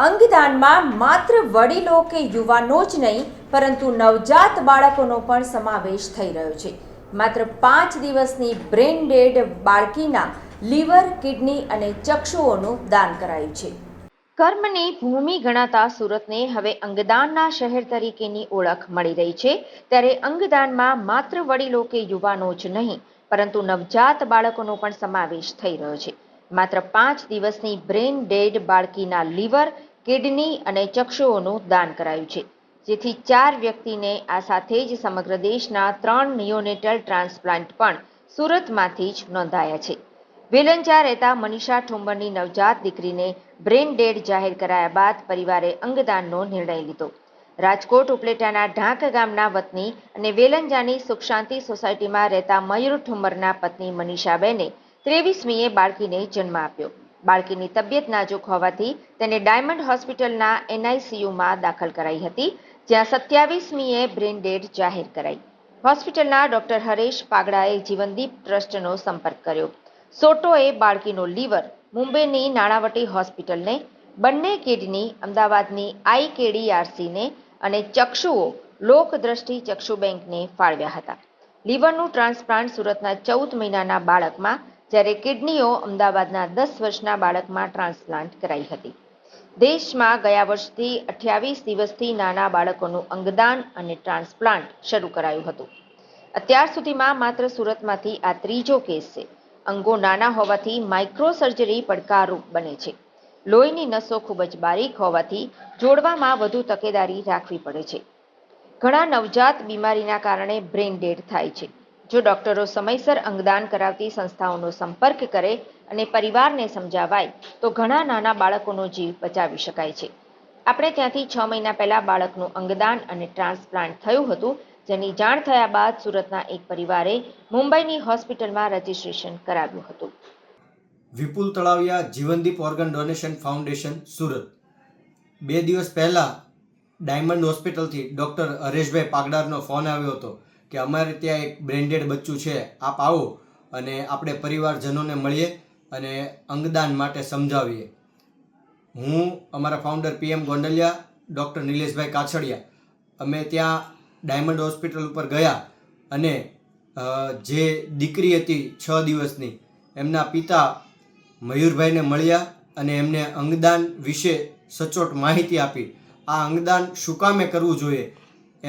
અંગદાનમાં માત્ર વડીલો કે યુવાનો જ નહીં પરંતુ નવજાત બાળકોનો પણ સમાવેશ થઈ રહ્યો છે. માત્ર 5 દિવસની બ્રેન ડેડ બાળકીના લીવર, કિડની અને ચક્ષુઓનું દાન કરાયું છે. કર્મની ભૂમિ ગણાતા સુરતને હવે અંગદાનના શહેર તરીકેની ઓળખ મળી રહી છે. ત્યારે અંગદાનમાં માત્ર વડીલો કે યુવાનો જ નહીં પરંતુ નવજાત બાળકોનો પણ સમાવેશ થઈ રહ્યો છે. માત્ર 5 દિવસની બ્રેન ડેડ બાળકીના લીવર, કિડની અને ચક્ષુઓનું દાન કરાયું છે, જેથી 4 વ્યક્તિને આ સાથે જ સમગ્ર દેશના 3 નિયોનેટલ ટ્રાન્સપ્લાન્ટ પણ સુરતમાંથી જ નોંધાયા છે. વેલંજા રહેતા મનીષા ઠુમ્મરની નવજાત દીકરીને બ્રેન ડેડ જાહેર કરાયા બાદ પરિવારે અંગદાનનો નિર્ણય લીધો. રાજકોટ ઉપલેટાના ઢાંક ગામના વતની અને વેલંજાની સુખ શાંતિ સોસાયટીમાં રહેતા મયુર ઠુમ્મરના પત્ની મનીષાબેને 23મીએ બાળકીને જન્મ આપ્યો. બાળકીની તબિયત નાજુક હોવાથી તેને ડાયમંડ હોસ્પિટલના NICUમાં દાખલ કરાઈ હતી, જ્યાં 27મીએ બ્રેન ડેડ જાહેર કરાઈ. હોસ્પિટલના ડોક્ટર હરેશ પાગડાએ જીવનદીપ ટ્રસ્ટનો સંપર્ક કર્યો. સોટોએ બાળકીનો લીવર મુંબઈની નાણાવટી હોસ્પિટલને, બંને કિડની અમદાવાદની IKDRCને અને ચક્ષુઓ લોકદ્રષ્ટિ ચક્ષુ બેંકને ફાળવ્યા હતા. લીવરનું ટ્રાન્સપ્લાન્ટ સુરતના 14 મહિનાના બાળકમાં, જ્યારે કિડનીઓ અમદાવાદના 10 વર્ષના બાળકમાં ટ્રાન્સપ્લાન્ટ કરાઈ હતી. દેશમાં ગયા વર્ષથી 28 દિવસથી નાના બાળકોનું અંગદાન અને ટ્રાન્સપ્લાન્ટ શરૂ કરાયું હતું. અત્યાર સુધીમાં માત્ર સુરતમાંથી આ ત્રીજો કેસ છે. અંગો નાના હોવાથી માઇક્રો સર્જરી પડકારરૂપ બને છે. લોહીની નસો ખૂબ જ બારીક હોવાથી જોડવામાં વધુ તકેદારી રાખવી પડે છે. ઘણા નવજાત બીમારીના કારણે બ્રેન ડેડ થાય છે. જો ડોક્ટરો સમયસર અંગદાન કરાવતી સંસ્થાઓનો સંપર્ક કરે અને પરિવારને સમજાવાય તો ઘણા નાના બાળકોનો જીવ બચાવી શકાય છે. આપણે ત્યાંથી 6 મહિના પહેલા બાળકનું અંગદાન અને ટ્રાન્સપ્લાન્ટ થયું હતું, જેની જાણ થયા બાદ સુરતના એક પરિવારે મુંબઈની હોસ્પિટલમાં રજીસ્ટ્રેશન કરાવ્યું હતું. Vipul Talaviya Jeevandeep organ donation foundation Surat. 2 દિવસ પહેલા ડાયમંડ હોસ્પિટલથી ડૉક્ટર હરેશભાઈ પાગડારનો ફોન આવ્યો હતો કે અમારે ત્યાં એક બ્રેન્ડેડ બચ્ચું છે, આપ આવો અને આપણે પરિવારજનોને મળીએ અને અંગદાન માટે સમજાવીએ. હું, અમારા ફાઉન્ડર PM ગોંડલિયા, ડૉક્ટર નિલેશભાઈ કાછડિયા, અમે ત્યાં ડાયમંડ હોસ્પિટલ ઉપર ગયા અને જે દીકરી હતી 6 દિવસની, એમના પિતા મયુરભાઈને મળ્યા અને એમને અંગદાન વિશે સચોટ માહિતી આપી. આ અંગદાન શું કામે કરવું જોઈએ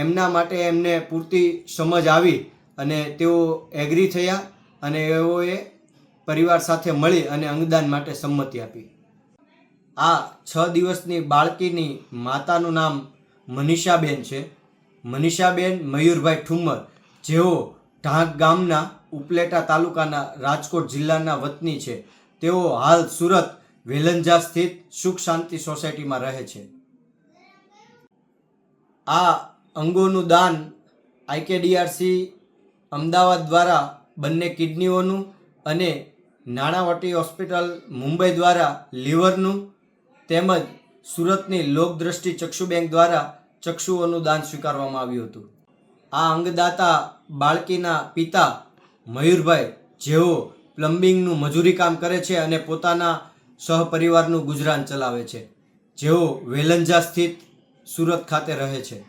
એમના માટે એમને પૂરતી સમજ આવી અને તેઓ એગ્રી થયા અને એઓએ પરિવાર સાથે મળી અને અંગદાન માટે સંમતિ આપી. આ 6 દિવસની બાળકીની માતાનું નામ મનીષાબેન છે. મનીષાબેન મયુરભાઈ ઠુમ્મર, જેઓ ઢાંક ગામના ઉપલેટા તાલુકાના રાજકોટ જિલ્લાના વતની છે. તેઓ હાલ સુરત વેલંજા સ્થિત સુખ શાંતિ સોસાયટીમાં રહે છે. આ અંગોનું દાન IKDRC અમદાવાદ દ્વારા બંને કિડનીઓનું અને નાણાવટી હોસ્પિટલ મુંબઈ દ્વારા લીવરનું તેમજ સુરતની લોકદ્રષ્ટિ ચક્ષુ બેંક દ્વારા ચક્ષુઓનું દાન સ્વીકારવામાં આવ્યું હતું. આ અંગદાતા બાળકીના પિતા મયુરભાઈ, જેઓ પ્લમ્બિંગનું મજૂરી કામ કરે છે અને પોતાના સહપરિવારનું ગુજરાન ચલાવે છે, જેઓ વેલંજા સ્થિત સુરત ખાતે રહે છે.